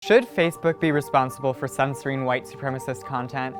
Should Facebook be responsible for censoring white supremacist content?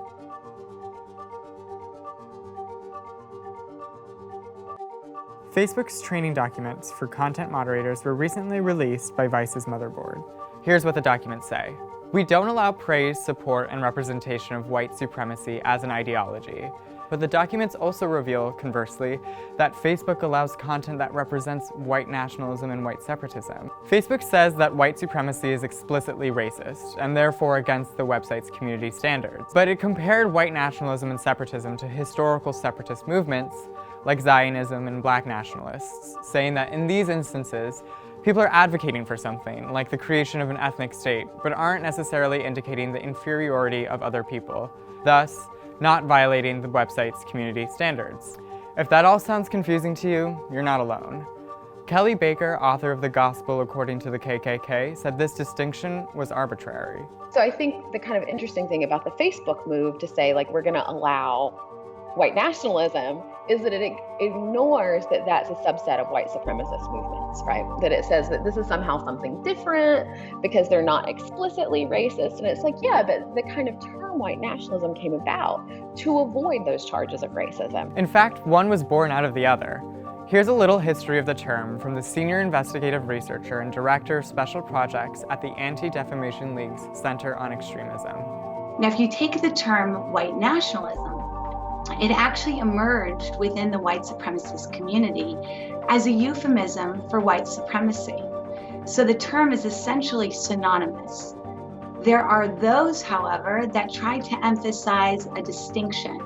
Facebook's training documents for content moderators were recently released by Vice's motherboard. Here's what the documents say. We don't allow praise, support, and representation of white supremacy as an ideology. But the documents also reveal, conversely, that Facebook allows content that represents white nationalism and white separatism. Facebook says that white supremacy is explicitly racist, and therefore against the website's community standards. But it compared white nationalism and separatism to historical separatist movements, like Zionism and black nationalists, saying that in these instances, people are advocating for something, like the creation of an ethnic state, but aren't necessarily indicating the inferiority of other people, thus not violating the website's community standards. If that all sounds confusing to you, you're not alone. Kelly Baker, author of The Gospel According to the KKK, said this distinction was arbitrary. So I think the kind of interesting thing about the Facebook move to say, like, we're gonna allow white nationalism is that it ignores that that's a subset of white supremacist movements, right? That it says that this is somehow something different because they're not explicitly racist. And it's like, yeah, but the kind of term white nationalism came about to avoid those charges of racism. In fact, one was born out of the other. Here's a little history of the term from the senior investigative researcher and director of special projects at the Anti-Defamation League's Center on Extremism. Now, if you take the term white nationalism, it actually emerged within the white supremacist community as a euphemism for white supremacy. So the term is essentially synonymous. There are those, however, that try to emphasize a distinction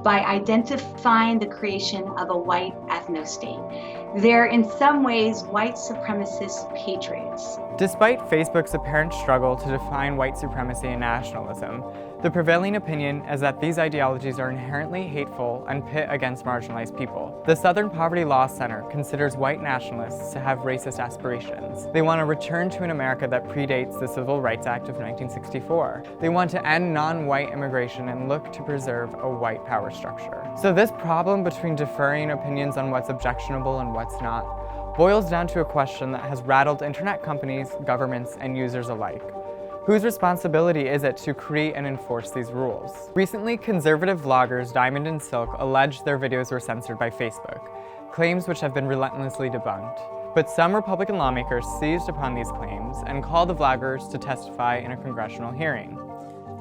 by identifying the creation of a white ethno-state. They're in some ways white supremacist patriots. Despite Facebook's apparent struggle to define white supremacy and nationalism, the prevailing opinion is that these ideologies are inherently hateful and pit against marginalized people. The Southern Poverty Law Center considers white nationalists to have racist aspirations. They want to return to an America that predates the Civil Rights Act of 1964. They want to end non-white immigration and look to preserve a white power structure. So this problem between differing opinions on what's objectionable and what's not boils down to a question that has rattled internet companies, governments, and users alike. Whose responsibility is it to create and enforce these rules? Recently, conservative vloggers Diamond and Silk alleged their videos were censored by Facebook, claims which have been relentlessly debunked. But some Republican lawmakers seized upon these claims and called the vloggers to testify in a congressional hearing.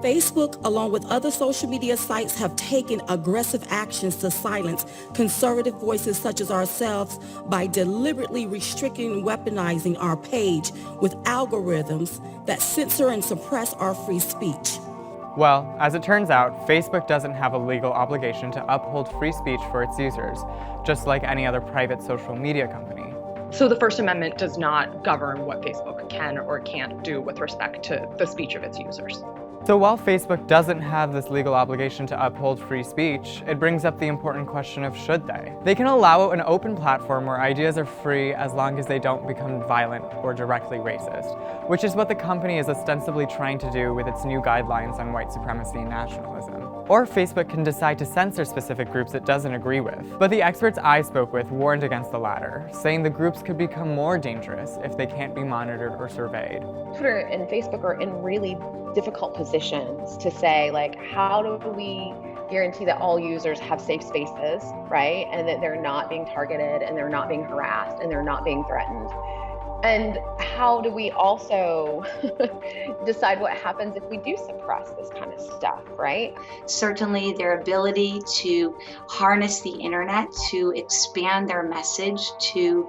Facebook, along with other social media sites, have taken aggressive actions to silence conservative voices such as ourselves by deliberately restricting and weaponizing our page with algorithms that censor and suppress our free speech. Well, as it turns out, Facebook doesn't have a legal obligation to uphold free speech for its users, just like any other private social media company. So the First Amendment does not govern what Facebook can or can't do with respect to the speech of its users. So while Facebook doesn't have this legal obligation to uphold free speech, it brings up the important question of should they? They can allow an open platform where ideas are free as long as they don't become violent or directly racist, which is what the company is ostensibly trying to do with its new guidelines on white supremacy and nationalism. Or Facebook can decide to censor specific groups it doesn't agree with. But the experts I spoke with warned against the latter, saying the groups could become more dangerous if they can't be monitored or surveyed. Twitter and Facebook are in really difficult positions to say, like, how do we guarantee that all users have safe spaces, right? And that they're not being targeted and they're not being harassed and they're not being threatened. And how do we also decide what happens if we do suppress this kind of stuff, right? Certainly their ability to harness the internet to expand their message, to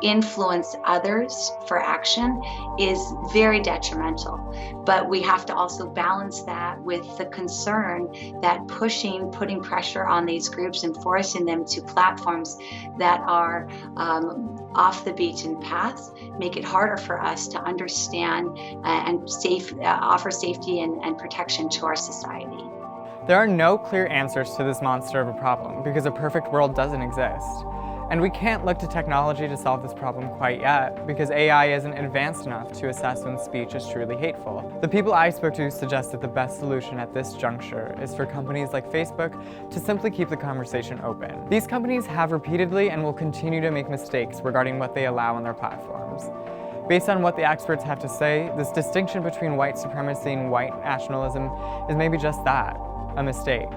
influence others for action is very detrimental. But we have to also balance that with the concern that putting pressure on these groups and forcing them to platforms that are off the beaten path make it harder for us to understand and offer safety and protection to our society. There are no clear answers to this monster of a problem because a perfect world doesn't exist. And we can't look to technology to solve this problem quite yet because AI isn't advanced enough to assess when speech is truly hateful. The people I spoke to suggest that the best solution at this juncture is for companies like Facebook to simply keep the conversation open. These companies have repeatedly and will continue to make mistakes regarding what they allow on their platforms. Based on what the experts have to say, this distinction between white supremacy and white nationalism is maybe just that, a mistake.